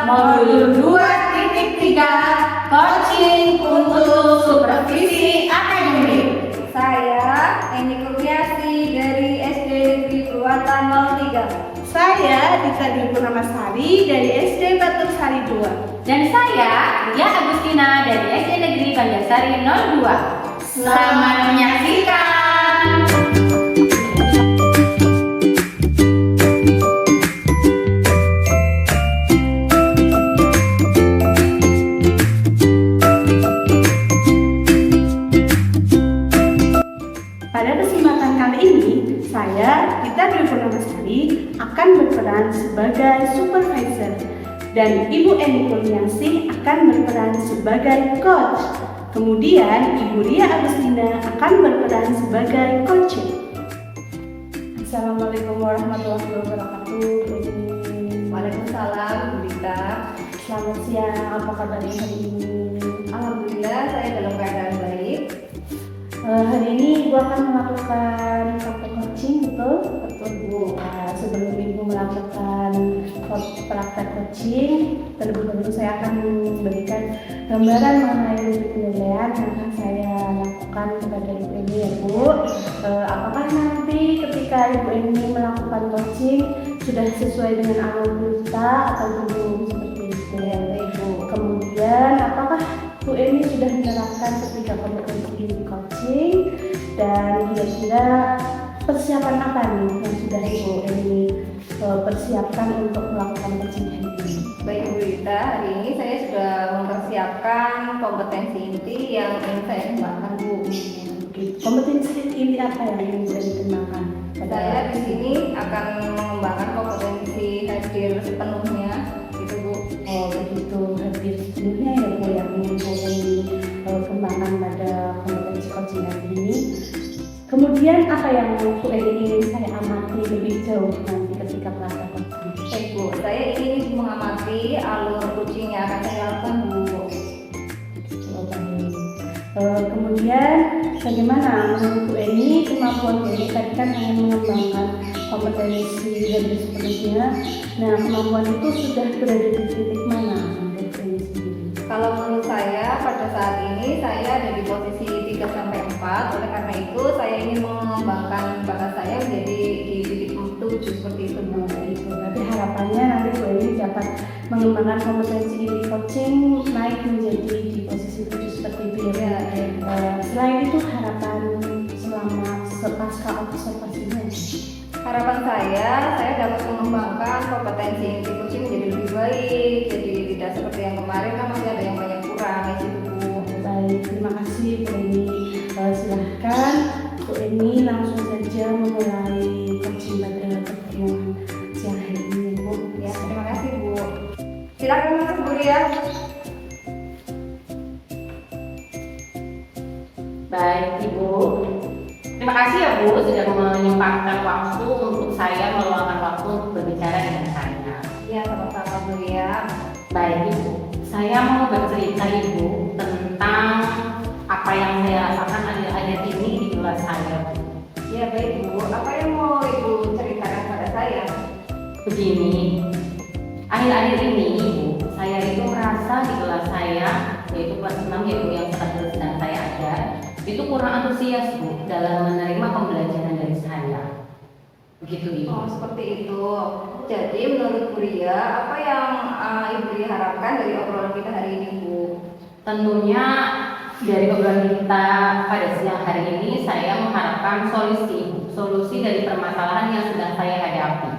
modul 2.3 coaching untuk supervisi akademik. Saya Eni Kurniasi dari SD Negeri Purwata 03. Saya Dita Dwi Purnamasari dari SD Batu Sari 2. Dan saya Ria Agustina dari SD Negeri Banjarsari 02. Selamat menyaksikan. Pada kesempatan kali ini, saya Dita Dwi Purnamasari akan berperan sebagai supervisor dan Ibu Eni Kurniasi akan berperan sebagai coach. Kemudian Ibu Ria Agustina akan berperan sebagai coach. Assalamualaikum warahmatullahi wabarakatuh. Waalaikumsalam, Bu Dita. Selamat siang, apa kabarnya hari ini? Alhamdulillah saya dalam keadaan baik. Hari ini Ibu akan melakukan praktek coaching, betul? Betul, Bu. Nah, sebelum Ibu melakukan praktek coaching, terlebih dahulu saya akan memberikan gambaran mengenai rubrik penilaian yang akan saya lakukan kepada Ibu Eni, ya Bu. Apakah nanti ketika Ibu Eni melakukan coaching sudah sesuai dengan alur kita atau belum, seperti itu ya Ibu? Kemudian apakah Bu Eni sudah menerapkan ketiga kompetensi di coaching, dan kira-kira persiapan apa nih yang sudah Ibu Eni persiapkan untuk melakukan coaching ini? Baik, Bu Dita, hari ini saya sudah mempersiapkan kompetensi inti yang ingin saya kembangkan, Bu. Kompetensi inti apa yang ingin Bu Eni kembangkan? Saya di sini akan mengembangkan kompetensi hadir sepenuhnya, gitu, Bu. Oh begitu, hadir sepenuhnya ya Bu yang ingin Bu Eni kembangkan pada kompetensi coaching hari ini. Kemudian apa yang Bu Eni ingin saya amati lebih jauh nanti ketika praktek coaching? Baik, Bu, saya ingin mengamati alur coaching yang akan saya lakukan, Bu. Kemudian bagaimana menurut Bu Eni kemampuan Bu Eni tadi kan ingin mengembangkan kompetensi hadir sepenuhnya. Nah, kemampuan itu sudah berada di titik mana menurut Bu Eni sendiri? Kalau menurut saya pada saat ini saya ada di posisi 3-4. Oleh karena itu saya ingin mengembangkan bakat saya menjadi di titik 7 seperti itu, Bu. Berarti harapannya nanti Bu Eni dapat mengembangkan kompetensi di coaching naik menjadi di posisi 7 seperti itu ya. Selain itu harapan selama pasca observasinya. Harapan saya dapat mengembangkan kompetensi inti coaching menjadi lebih baik. Jadi tidak seperti yang kemarin kan masih ada yang banyak kurang ya gitu, Bu. Baik, terima kasih Bu Eni. Silahkan Bu Eni langsung saja memulai coaching pada pertemuan siang hari ini, Bu. Ya, terima kasih, Bu. Silakan masuk, Bu Ria. Baik Ibu, terima kasih ya Bu sudah menyempatkan waktu untuk saya meluangkan waktu untuk berbicara dengan saya. Ya, sama-sama, Bu Ria. Baik Ibu, saya mau bercerita Ibu tentang apa yang saya rasakan akhir-akhir ini di kelas saya. Ya, baik, Bu. Apa yang mau Ibu ceritakan pada saya? Begini, akhir-akhir ini Ibu, saya itu merasa di kelas saya, yaitu kelas 6 ya Bu, yang sedang saya ada, itu kurang antusias Bu dalam menerima pembelajaran dari saya. Begitu Ibu. Oh, seperti itu. Jadi menurut Bu Ria, apa yang Ibu Ria harapkan dari obrolan kita hari ini, Bu? Tentunya dari obrolan kita pada siang hari ini saya mengharapkan solusi dari permasalahan yang sedang saya hadapi,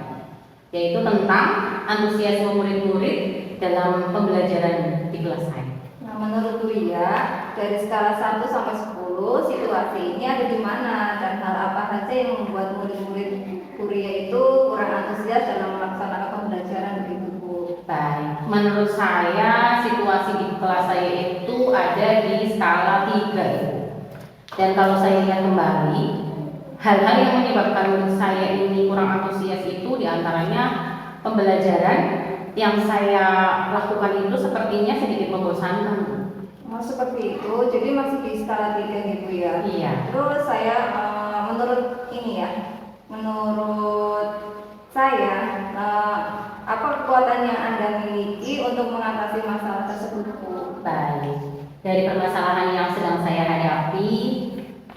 yaitu tentang antusiasme murid-murid dalam pembelajaran di kelas saya. Nah, menurut Bu Ria, dari skala 1 sampai 10, situasi ini ada di mana dan hal apa saja yang membuat murid-murid Bu Ria itu kurang antusias dalam melaksanakan pembelajaran begitu, Bu? Baik, menurut saya situasi di kelas saya itu ada di skala 3 Ibu. Dan kalau saya lihat kembali, hal-hal yang menyebabkan murid saya ini kurang antusias itu diantaranya pembelajaran yang saya lakukan itu sepertinya sedikit membosankan. Oh, seperti itu. Jadi masih di skala 3 gitu ya? Iya. Terus saya menurut saya, apa kekuatan yang Anda miliki untuk mengatasi masalah tersebut, Bu? Baik, dari permasalahan yang sedang saya hadapi,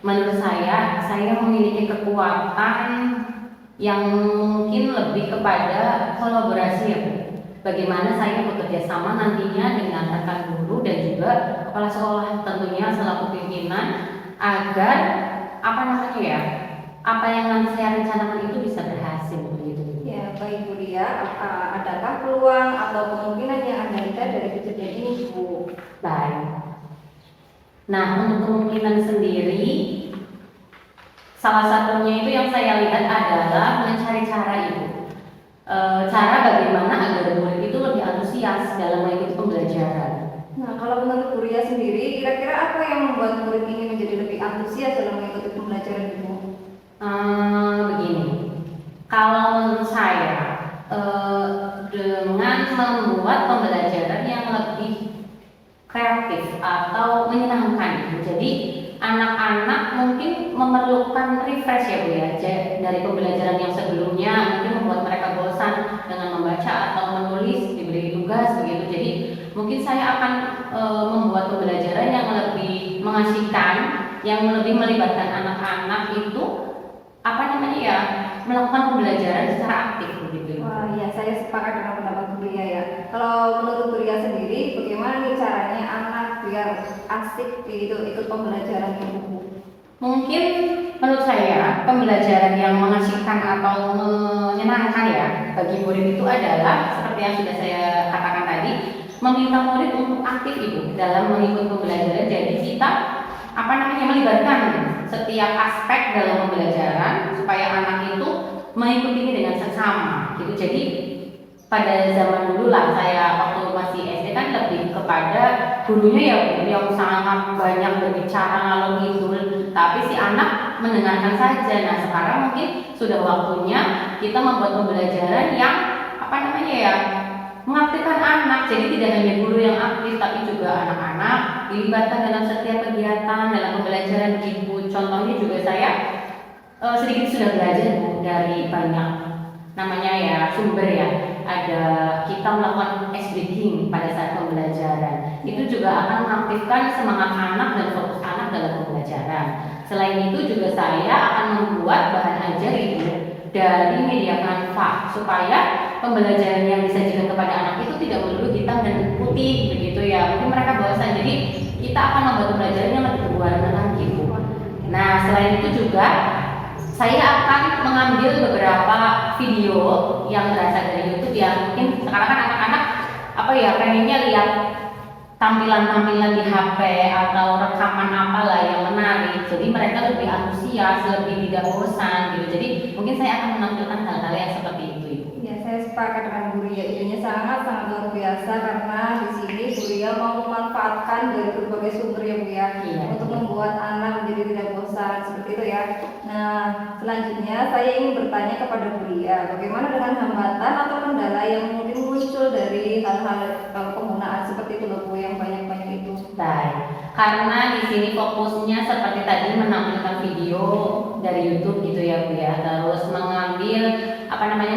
menurut saya memiliki kekuatan yang mungkin lebih kepada kolaborasi ya Bu. Bagaimana saya bekerja sama nantinya dengan rekan guru dan juga kepala sekolah tentunya selaku pimpinan agar apa yang nanti saya rencanakan itu bisa berhasil begitu. Ya, baik Bu Lia, adakah peluang atau kemungkinan yang Anda lihat dari kejadian ini, Bu? Baik. Nah, untuk kemungkinan sendiri, salah satunya itu yang saya lihat adalah mencari cara itu. Cara bagaimana agar murid itu lebih antusias dalam mengikuti pembelajaran. Nah, kalau menurut Bu Lia sendiri, kira-kira apa yang membuat murid ini menjadi lebih antusias dalam mengikuti pembelajaran itu? Begini, kalau menurut saya dengan membuat pembelajaran yang lebih kreatif atau menyenangkan. Jadi anak-anak mungkin memerlukan refresh ya Bu ya, dari pembelajaran yang sebelumnya mungkin membuat mereka bosan dengan membaca atau menulis, diberi tugas begitu. Jadi mungkin saya akan membuat pembelajaran yang lebih mengasihkan, yang lebih melibatkan anak-anak itu melakukan pembelajaran secara aktif begitu. Wah, ya saya sepakat dengan pendapat Bu Lia ya. Kalau menurut Bu Lia sendiri, bagaimana nih caranya anak biar asik ikut pembelajaran itu, Bu? Mungkin menurut saya pembelajaran yang mengasihkan atau menyenangkan ya bagi murid itu adalah seperti yang sudah saya katakan tadi, meminta murid untuk aktif itu dalam mengikuti pembelajaran. Jadi kita melibatkan setiap aspek dalam pembelajaran supaya anak itu mengikutinya dengan seksama gitu. Jadi pada zaman dulu lah, saya waktu masih SD kan lebih kepada gurunya ya yang sangat banyak berbicara ngalor ngidul, tapi si anak mendengarkan saja. Nah sekarang mungkin sudah waktunya kita membuat pembelajaran yang mengaktifkan anak. Jadi tidak hanya guru yang aktif, tapi juga anak-anak dilibatkan dalam setiap kegiatan dalam pembelajaran gitu. Contohnya juga saya sedikit sudah belajar Bu, dari banyak sumber ya. Ada kita melakukan ice breaking pada saat pembelajaran. Itu juga akan mengaktifkan semangat anak dan fokus anak dalam pembelajaran. Selain itu juga saya akan membuat bahan ajar itu dari media Canva supaya pembelajaran yang disajikan kepada anak itu tidak melulu hitam dan putih begitu ya. Mungkin mereka bosan, jadi kita akan membuat pembelajaran yang lebih berwarna lagi Bu. Nah selain itu juga saya akan mengambil beberapa video yang berasal dari YouTube ya. Mungkin sekarang kan anak-anak pengennya lihat tampilan-tampilan di HP atau rekaman apalah yang menarik. Jadi mereka lebih antusias, lebih tidak bosan gitu. Jadi mungkin saya akan menampilkan hal-hal yang seperti itu. Ya, saya sepakat dengan Bu Lia. Idenya sangat luar biasa karena di sini Bu Lia mau memanfaatkan dari berbagai sumber ya Bu ya, untuk membuat anak menjadi tidak bosan seperti itu ya. Nah, selanjutnya saya ingin bertanya kepada Bu Lia, bagaimana dengan hambatan atau kendala yang mungkin muncul dari hal-hal penggunaan seperti itu loh Bu, yang banyak-banyak itu? Baik, karena di sini fokusnya seperti tadi menampilkan video dari YouTube gitu ya Bu ya, terus mengambil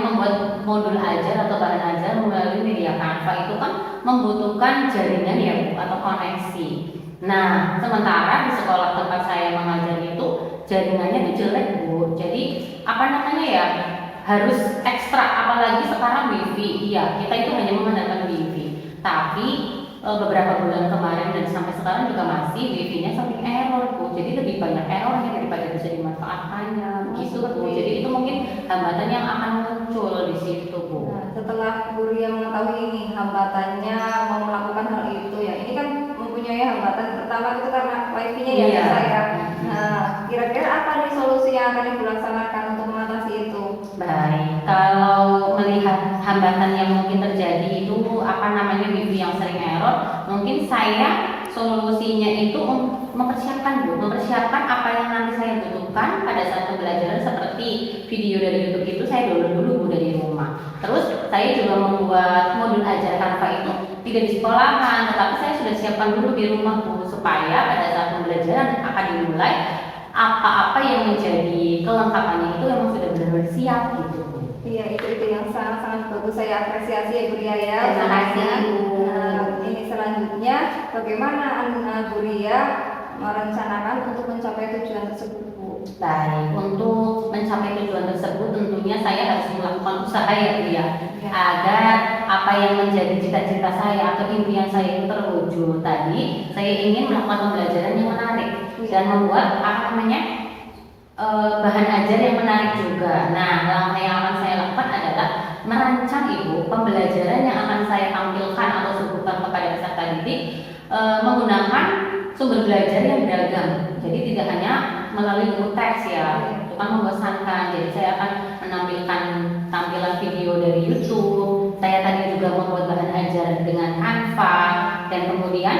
membuat modul ajar atau bahan ajar melalui media Canva itu kan membutuhkan jaringan ya Bu, atau koneksi. Nah, sementara di sekolah tempat saya mengajar itu jaringannya itu jelek Bu. Jadi harus ekstra, apalagi sekarang WiFi. Iya, kita itu hanya mengandalkan WiFi. Tapi beberapa bulan kemarin dan sampai sekarang juga masih WiFi-nya sering error Bu. Jadi lebih banyak errornya daripada bisa dimanfaatkannya gitu Bu. Jadi itu mungkin hambatan yang akan muncul di situ Bu. Nah, setelah Bu Lia mengetahui ini hambatannya mau melakukan hal itu ya, ini kan mempunyai hambatan pertama itu karena wifi-nya ya Iya. saya. Nah, kira-kira apa nih solusi yang akan dilaksanakan untuk mengatasi itu? Baik, kalau melihat hambatan yang mungkin terjadi itu WiFi yang sering error, mungkin saya solusinya itu mempersiapkan apa yang nanti saya butuhkan pada saat pembelajaran. Seperti video dari YouTube itu saya download dulu Bu dari rumah. Terus saya juga membuat modul ajar Canva itu tidak di sekolahan, tetapi saya sudah siapkan dulu di rumah Bu, supaya pada saat pembelajaran akan dimulai apa-apa yang menjadi kelengkapannya itu memang sudah benar-benar siap gitu Bu. Iya, itu ide yang sangat-sangat bagus, saya apresiasi ya Bu Ria ya. Terima kasih, usahanya. Bu. Ini selanjutnya bagaimana Bu Ria merencanakan untuk mencapai tujuan tersebut Bu? Baik, untuk mencapai tujuan tersebut tentunya saya harus melakukan usaha ya Bu ya, agar apa yang menjadi cita-cita saya atau impian saya itu terwujud. Tadi saya ingin melakukan pembelajaran yang menarik dan membuat apa namanya bahan ajar yang menarik juga. Nah, langkah yang akan saya lakukan adalah merancang Ibu pembelajaran yang akan saya tampilkan atau suguhkan kepada peserta didik menggunakan sumber belajar yang beragam. Jadi tidak hanya melalui buku teks ya, itu kan membosankan. Jadi saya akan menampilkan tampilan video dari YouTube. Saya tadi juga membuat bahan ajar dengan Canva, dan kemudian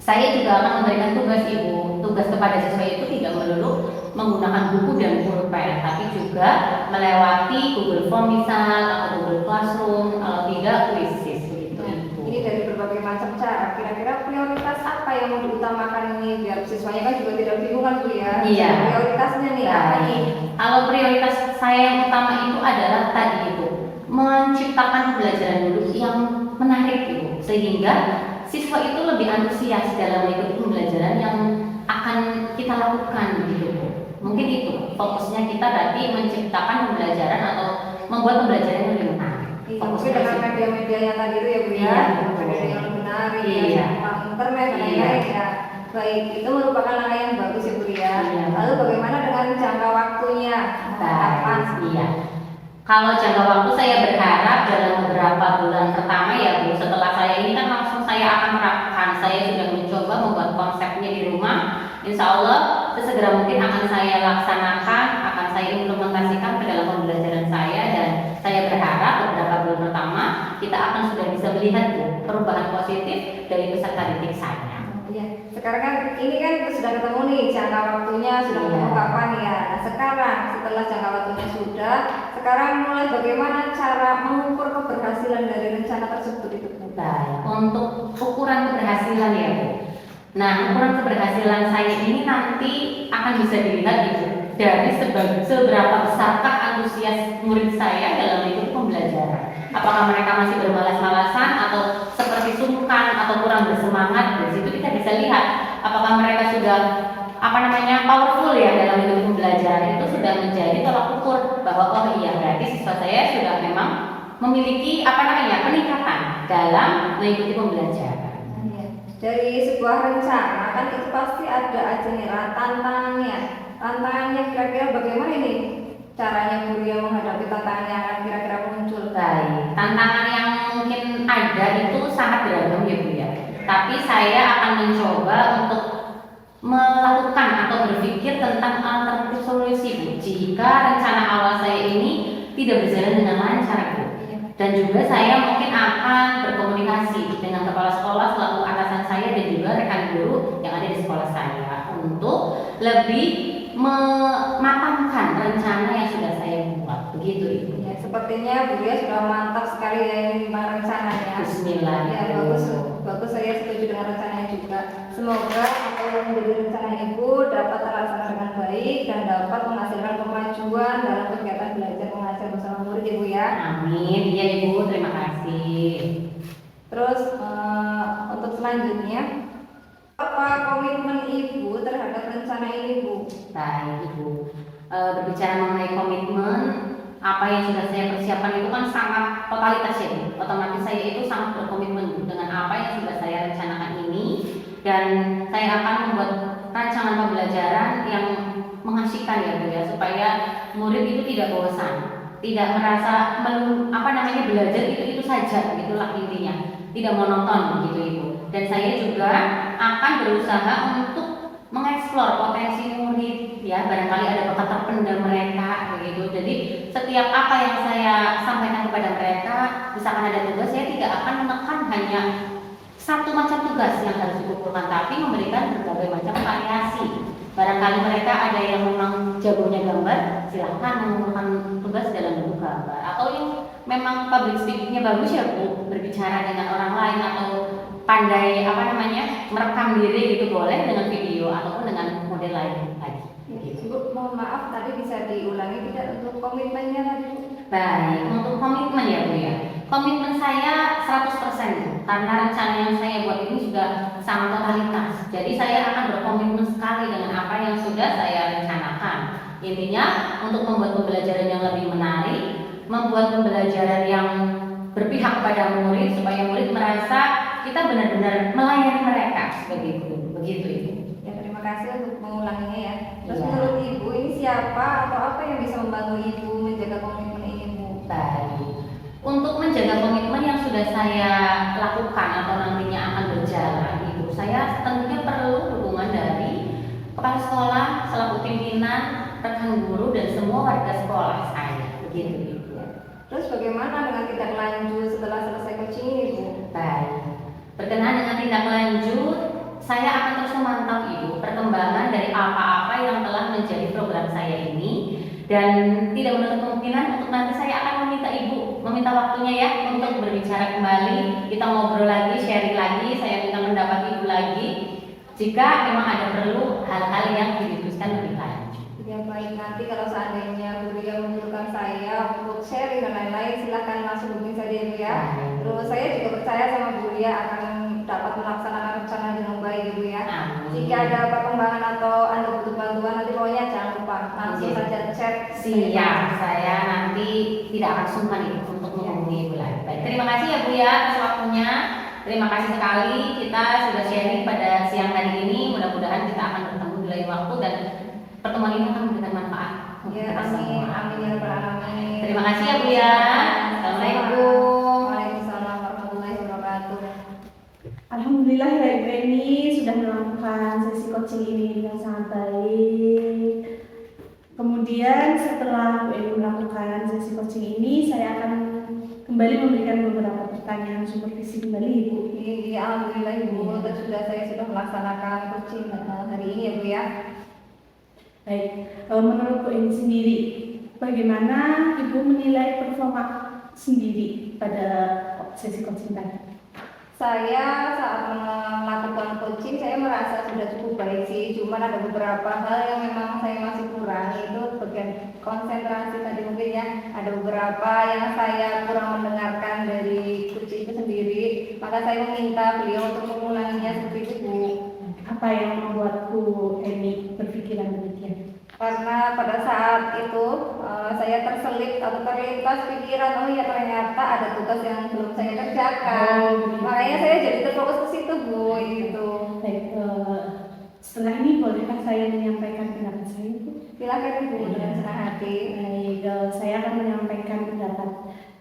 saya juga akan memberikan tugas Ibu. Tugas kepada siswa itu tidak melulu menggunakan buku dan pulpen, tapi juga melewati Google Form misal atau Google Classroom, kalau tidak Quizzes begitu Ibu. Ini dari berbagai macam cara. Kira-kira prioritas apa yang mau diutamakan ini biar siswanya kan juga tidak bingung kan Bu ya? Iya. Prioritasnya nih apa nih? Kalau prioritas saya yang utama itu adalah tadi itu menciptakan pembelajaran dulu yang menarik Ibu, sehingga siswa itu lebih antusias dalam mengikuti pembelajaran yang akan kita lakukan gitu Bu. Mungkin itu fokusnya kita tadi menciptakan pembelajaran atau membuat pembelajaran yang lebih menarik. Iya, mungkin dengan media-media yang tadi itu ya Bu ya, Iya, media yang lebih menarik Iya. ya, tentang internet dan Iya. lain-lain ya. Baik, itu merupakan langkah yang bagus ya Bu ya. Iya. Lalu bagaimana dengan jangka waktunya? Kapan? Iya. Kalau jangka waktu saya berharap dalam beberapa bulan pertama ya Bu. Setelah saya ini kan langsung saya akan menerapkan. Saya sudah mencoba membuat konsepnya di rumah. Insya Allah sesegera mungkin akan saya laksanakan, akan saya implementasikan ke dalam pembelajaran saya, dan saya berharap beberapa bulan pertama kita akan sudah bisa melihat Bu perubahan positif dari peserta didik saya. Iya. Sekarang kan ini kan sudah ketemu nih jangka waktunya, sudah Iya. ketemu kapan ya. Nah, sekarang setelah jangka waktunya sudah, sekarang mulai bagaimana cara mengukur keberhasilan dari rencana tersebut itu Bu? Baik, untuk ukuran keberhasilan ya Bu. Nah, ukuran keberhasilan saya ini nanti akan bisa dilihat Ibu dari seberapa besarkah antusias murid saya dalam mengikuti pembelajaran. Apakah mereka masih bermalas-malasan atau seperti sungkan atau kurang bersemangat? Dari situ kita bisa lihat apakah mereka sudah powerful ya dalam mengikuti pembelajaran. Itu sudah menjadi tolak ukur bahwa oh iya berarti siswa saya sudah memang memiliki peningkatan dalam mengikuti pembelajaran. Iya. Dari sebuah rencana kan itu pasti ada aja nih tantangannya. Tantangannya kira-kira bagaimana ini caranya Bu Ria menghadapi tantangan yang akan kira-kira muncul? Baik, tantangan yang mungkin ada itu sangat beragam ya Bu ya. Tapi saya akan mencoba untuk melakukan atau berpikir tentang alternatif solusi Bu. Jika rencana awal saya ini tidak berjalan dengan lancar Bu. Dan juga saya mungkin akan berkomunikasi dengan kepala sekolah selaku atasan saya dan juga rekan guru yang ada di sekolah saya untuk lebih mematangkan rencana yang sudah saya buat. Begitu Ibu. Ya, sepertinya Bu Ria sudah mantap sekali ya ini tentang rencananya. Bismillah. Ya, bagus saya setuju dengan rencananya juga. Semoga apa yang menjadi rencana Ibu dapat terlaksana dengan baik dan dapat menghasilkan kemajuan dalam kegiatan belajar mengajar bersama murid Ibu ya. Amin. Iya Ibu, terima kasih. Terus untuk selanjutnya, apa komitmen Ibu terhadap rencana ini Bu? Baik Ibu. Berbicara mengenai komitmen, apa yang sudah saya persiapkan itu kan sangat totalitas ya Bu. Otomatis saya itu sangat berkomitmen Bu dengan apa yang sudah saya rencanakan ini, dan saya akan membuat rancangan pembelajaran yang mengasihkan ya Bu ya, supaya murid itu tidak bosan, tidak merasa belajar itu saja, itulah intinya, tidak monoton begitu Ibu. Dan saya juga akan berusaha untuk mengeksplor potensi murid ya, barangkali ada bakat terpendam mereka begitu. Jadi setiap apa yang saya sampaikan kepada mereka, misalkan ada tugas, saya tidak akan menekan hanya satu macam tugas yang harus dikumpulkan, tapi memberikan berbagai macam variasi. Barangkali mereka ada yang memang jagonya gambar, silahkan mengumpulkan tugas dalam bentuk gambar, atau yang memang public speakingnya bagus ya Bu, berbicara dengan orang lain atau pandai merekam diri gitu, boleh dengan video ataupun dengan model lain lagi. Bu, mohon maaf tadi bisa diulangi tidak untuk komitmennya tadi Bu? Baik, untuk komitmen ya Bu ya. Komitmen saya 100% Bu, karena rencana yang saya buat ini juga sangat totalitas. Jadi saya akan berkomitmen sekali dengan apa yang sudah saya rencanakan. Intinya untuk membuat pembelajaran yang lebih menarik, membuat pembelajaran yang berpihak kepada murid supaya murid merasa kita benar-benar melayani mereka begitu Ibu. Ya, terima kasih untuk mengulanginya ya. Terus Iya. menurut Ibu ini siapa atau apa yang bisa membantu Ibu menjaga komitmen ini Bu? Baik. Untuk menjaga komitmen yang sudah saya lakukan atau nantinya akan berjalan, Ibu, saya tentunya perlu dukungan dari kepala sekolah selaku pimpinan, rekan guru dan semua warga sekolah saya. Begitu Ibu. Terus bagaimana dengan tindak lanjut setelah selesai coaching ini Bu? Baik. Berkenaan dengan tindak lanjut, saya akan terus memantau Ibu perkembangan dari apa-apa yang telah menjadi program saya ini, dan tidak menutup kemungkinan untuk nanti saya akan meminta waktunya ya untuk berbicara kembali, kita ngobrol lagi, sharing lagi, saya minta pendapat Ibu lagi jika memang ada perlu hal-hal yang didiskusikan lebih lanjut. Ya baik, nanti kalau seandainya Bu Ria membutuhkan saya untuk sharing dan lain-lain, silahkan langsung hubungi saja Bu ya. Terus saya juga percaya sama Bu Ria akan dapat melaksanakan rencana dengan baik Ibu ya. Amin. Jika ada perkembangan atau Anda butuh bantuan, nanti pokoknya jangan lupa langsung Iya. saja chat. Siap, saya nanti tidak akan sungkan Ibu untuk menghubungi Ibu lagi. Baik, terima kasih ya Bu ya atas waktunya. Terima kasih sekali kita sudah sharing pada siang hari ini. Mudah-mudahan kita akan bertemu di lain waktu dan pertemuan ini akan memberikan manfaat untuk Ya, kita amin, semua. amin ya rabbal alamin. Terima kasih ya Bu ya. Assalamualaikum. Waalaikumsalam warahmatullahi wabarakatuh. Alhamdulillah ya Ibu Eni sudah melakukan sesi coaching ini dengan sangat baik. Kemudian setelah Bu Eni melakukan sesi coaching ini, saya akan kembali memberikan beberapa pertanyaan supervisi kembali Ibu. Iya, alhamdulillah Ibu, saya sudah melaksanakan coaching hari ini ya Bu ya. Baik, menurut Bu Eni sendiri, bagaimana Ibu menilai performa sendiri pada sesi coaching tadi? Saya saat melakukan coaching, saya merasa sudah cukup baik sih. Cuman ada beberapa hal yang memang saya masih kurang, itu bagian konsentrasi tadi mungkin ya. Ada beberapa yang saya kurang mendengarkan dari coaching itu sendiri. Maka saya meminta beliau untuk mengulanginya seperti itu Bu. Apa yang membuat Bu Eni berpikiran demikian? Karena pada saat itu saya terselip atau terlintas pikiran, oh ya ternyata ada tugas yang belum saya kerjakan. Makanya saya jadi terfokus ke situ Bu, gitu. Baik, setelah ini bolehkah saya menyampaikan pendapat saya Bu? Silakan Ibu dengan senang hati. Baik, saya akan menyampaikan pendapat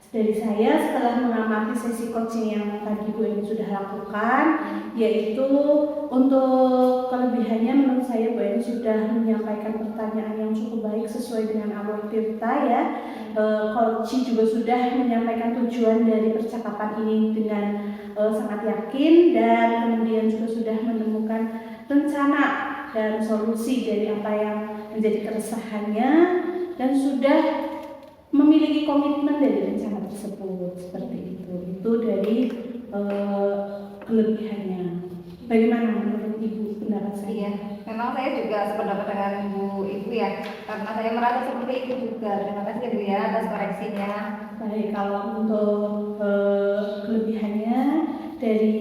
dari saya setelah mengamati sesi coaching yang tadi Bu Eni sudah lakukan, yaitu untuk kelebihannya menurut saya Bu Eni sudah menyampaikan pertanyaan yang cukup baik sesuai dengan awal kita ya. Coaching juga sudah menyampaikan tujuan dari percakapan ini dengan sangat yakin, dan kemudian juga sudah menemukan rencana dan solusi dari apa yang menjadi keresahannya, dan sudah memiliki komitmen dari rencana tersebut seperti itu dari kelebihannya. Bagaimana menurut Ibu pendapat saya? Iya, memang saya juga sependapat dengan Ibu ya, karena saya merasa seperti itu juga. Terima kasih ya Bu ya atas koreksinya. Baik, kalau untuk kelebihannya dari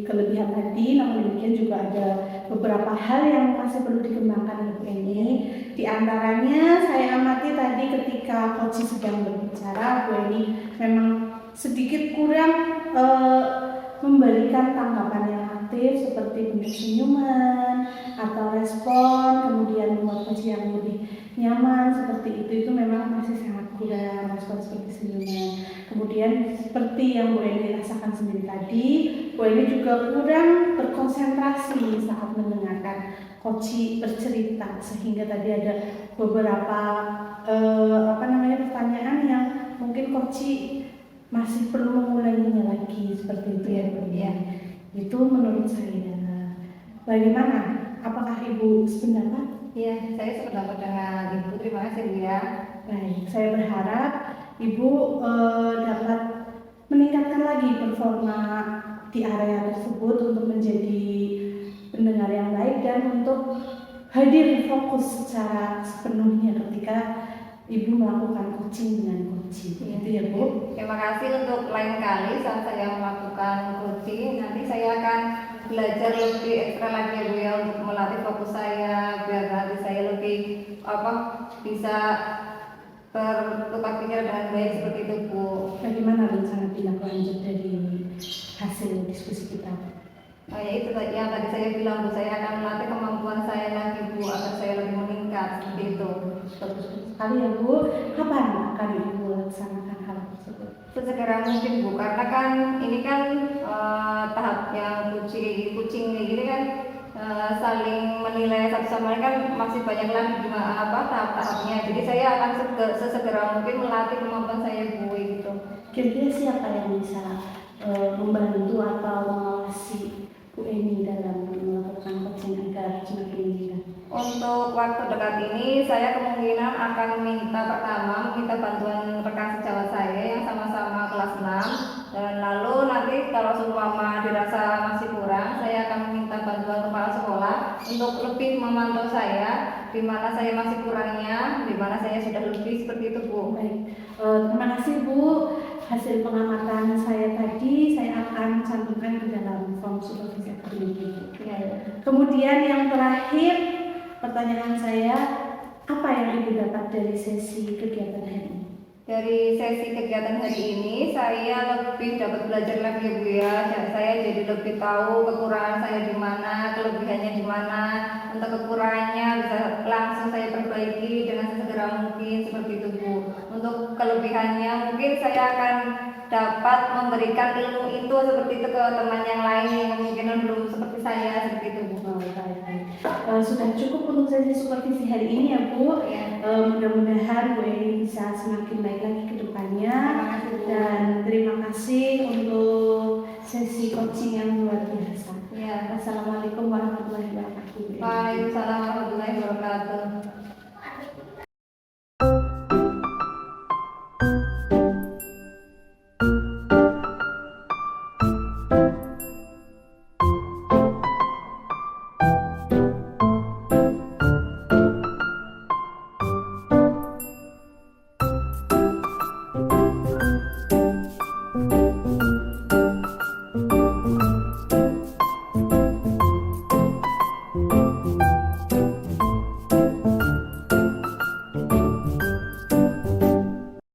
kelebihan tadi, namun demikian juga ada beberapa hal yang masih perlu dikembangkan oleh Bu Eni. Di antaranya saya amati tadi ketika coach sedang berbicara, Bu Eni memang sedikit kurang memberikan tanggapan yang aktif seperti bentuk senyuman atau respon, kemudian membuat coach yang lebih nyaman seperti itu memang masih sangat kurang, respon seperti senyuman. Kemudian seperti yang Bu Eni rasakan sendiri tadi, Bu Eni juga kurang berkonsentrasi saat mendengarkan coach bercerita, sehingga tadi ada beberapa pertanyaan yang mungkin coach masih perlu mengulanginya lagi seperti itu ya Bu ya. Itu menurut saya. Bagaimana? Apakah Ibu sependapat? Iya, saya sependapat dengan Ibu. Terima kasih Bu ya. Baik, saya berharap Ibu dapat meningkatkan lagi performa di area tersebut untuk menjadi pendengar yang baik dan untuk hadir fokus secara sepenuhnya ketika Ibu melakukan coaching dengan coaching. Itu ya Bu. Terima kasih. Untuk lain kali saat saya melakukan coaching, nanti saya akan belajar lebih ekstra lagi ya Bu ya, untuk melatih fokus saya biar nanti saya lebih bisa bertukar pikiran dengan baik seperti itu Bu. Bagaimana rencana tindak lanjut dari hasil diskusi kita? Ya itu yang tadi saya bilang Bu, saya akan melatih kemampuan saya lagi Bu agar saya lebih meningkat seperti itu. Bagus sekali ya Bu. Kapan akan Ibu laksanakan hal tersebut? Sesegera mungkin Bu, karena kan ini kan tahap yang kucing kayak gini kan saling menilai satu sama lain kan masih banyak lagi tahap-tahapnya. Jadi saya akan sesegera mungkin melatih kemampuan saya Bu gitu. Kira-kira siapa yang bisa membantu atau mengawasi Bu Eni dalam melakukan coaching agar semakin meningkat? Untuk waktu dekat ini saya kemungkinan akan meminta bantuan rekan sejawat saya yang sama-sama kelas 6, dan lalu nanti kalau seumpama dirasa masih kurang, saya akan meminta bantuan kepala sekolah untuk lebih memantau saya di mana saya masih kurangnya, di mana saya sudah lebih, seperti itu Bu. Baik, terima kasih Bu. Hasil pengamatan saya tadi saya akan cantumkan ke dalam form supervisi akademik Ibu. Ya. Kemudian yang terakhir, pertanyaan saya, apa yang Ibu dapat dari sesi kegiatan hari ini? Dari sesi kegiatan hari ini saya lebih dapat belajar lagi ya Bu ya. Saya jadi lebih tahu kekurangan saya di mana, kelebihannya di mana. Untuk kekurangannya bisa langsung saya perbaiki dengan sesegera mungkin, seperti itu Bu. Untuk kelebihannya mungkin saya akan dapat memberikan ilmu itu seperti itu ke teman yang lain yang kemungkinan belum seperti saya, seperti itu Bu. Sudah cukup untuk sesi supervisi hari ini ya Bu. Ya. Mudah-mudahan Bu Eni bisa semakin baik lagi ke depannya. Terima kasih, Bu. Dan terima kasih untuk sesi coaching yang luar biasa. Ya. Assalamualaikum warahmatullahi wabarakatuh. Bu Eni. Waalaikumsalam warahmatullahi wabarakatuh.